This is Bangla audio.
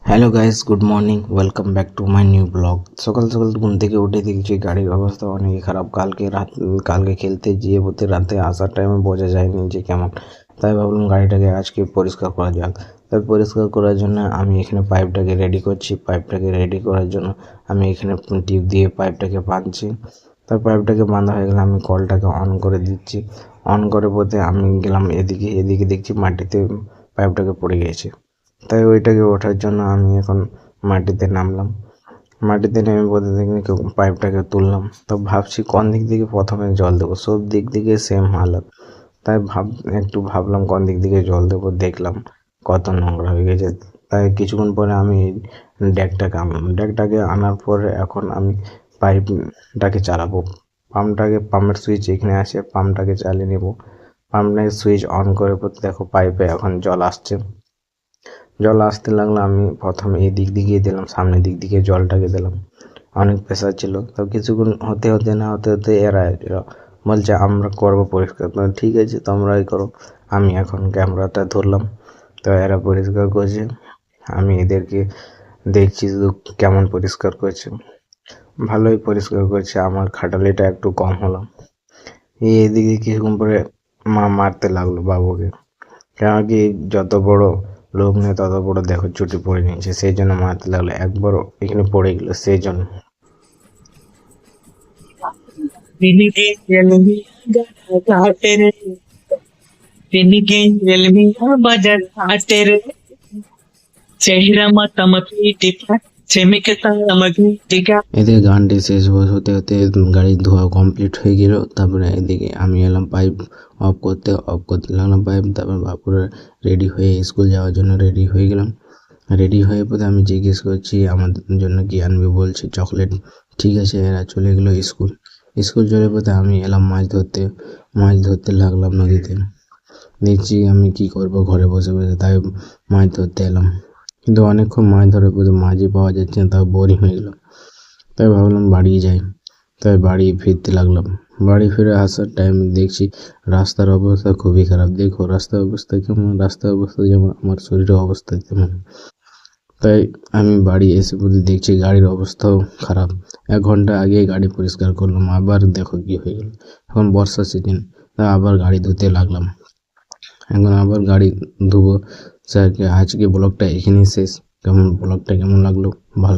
Hello guys, good morning, welcome back to my new blog. সকাল সকাল ঘুম থেকে উঠে দেখছি গাড়ির অবস্থা অনেকই খারাপ। কালকে খেলতে গিয়ে বলতে রাতে আসার টাইমে বোঝা যায়নি যে কেমন। তাই ভাবলাম গাড়িটাকে আজকে পরিষ্কার করা যাক। তাই পরিষ্কার করার জন্য আমি এখানে পাইপটাকে রেডি করছি। পাইপটাকে রেডি করার জন্য আমি এখানে টিউব দিয়ে পাইপটাকে বাঁধছি। তার পাইপটাকে বাঁধা হয়ে গেলে আমি কলটাকে অন করে দিচ্ছি। অন করে বলতে আমি গেলাম এদিকে দেখছি মাটিতে পাইপটাকে পড়ে গিয়েছে। তাই ওইটাকে ওঠার জন্য আমি এখন মাটিতে নামলাম। মাটিতে নেমে বলতে দেখি পাইপটাকে তুললাম। তো ভাবছি কোন দিক থেকে প্রথমে জল দেবো, সব দিক থেকে সেম হালত। তাই একটু ভাবলাম কোন দিক থেকে জল দেবো, দেখলাম কত নোংরা হয়ে গেছে। তাই কিছুক্ষণ পরে আমি ড্যাগটাকে আনলাম। ড্যাগটাকে আনার পরে এখন আমি পাইপটাকে চালাবো। পাম্পের সুইচ এখানে আছে, পাম্পটাকে চালিয়ে নেব। পাম্পের সুইচ অন করে দেখো পাইপে এখন জল আসছে। জল আসতে লাগলো, আমি প্রথমে এই দিক দিকে দিলাম, সামনের দিক দিকে জলটাকে দিলাম। অনেক প্রেশার ছিল। তো কিছুক্ষণ হতে এরা বলছে আমরা করবো পরিষ্কার। ঠিক আছে, তোমরাই করো। আমি এখন ক্যামেরাটা ধরলাম। তো এরা পরিষ্কার করছে, আমি এদেরকে দেখছি শুধু কেমন পরিষ্কার করছে। ভালোই পরিষ্কার করছে, আমার খাটালিটা একটু কম হলো। এইদিকে কিছুক্ষণ পরে মারতে লাগলো বাবুকে। কেন কি যত বড় লোক নেই তত বড় দেখো চুটি পড়ে নিয়েছে, সেই জন্য মারতে লাগলো। একবারও এখানে পড়ে গেল, সেই জন্য। এদিকে গানটি শেষ হতে হতে গাড়ির ধোয়া কমপ্লিট হয়ে গেল। তারপরে এদিকে আমি এলাম পাইপ অফ করতে লাগলাম পাইপ। তারপর বাপুরে রেডি হয়ে স্কুল যাওয়ার জন্য রেডি হয়ে গেলাম। রেডি হয়ে পরে আমি জিজ্ঞেস করছি আমাদের জন্য কি আনবে, বলছে চকলেট। ঠিক আছে, এরা চলে গেলো স্কুল চলে পরে আমি এলাম মাছ ধরতে লাগলাম নদীতে। দেখছি আমি কি করব ঘরে বসে বসে, তাই মাছ ধরতে এলাম। কিন্তু অনেকক্ষণ মাছ ধরে পরে মাছই পাওয়া যাচ্ছে না, তাও বোরিং হয়ে গেল। তাই ভাবলাম বাড়ি যাই। তাই বাড়ি ফিরতে লাগলাম। বাড়ি ফিরে আসার টাইমে দেখছি রাস্তার অবস্থা খুবই খারাপ। দেখো রাস্তার অবস্থা কেমন, রাস্তার অবস্থা যেমন আমার শরীরের অবস্থা তেমন। তাই আমি বাড়ি এসে পরে দেখছি গাড়ির অবস্থাও খারাপ। 1 ঘন্টা আগে গাড়ি পরিষ্কার করলাম, আবার দেখো কি হয়ে গেল। এখন বর্ষার সিজন, তাই আবার গাড়ি ধুতে লাগলাম। এখন আবার গাড়ি ধুবো। স্যারকে আজকে ব্লগটা এখানেই শেষ। ব্লগটা কেমন লাগলো, ভালো লাগলো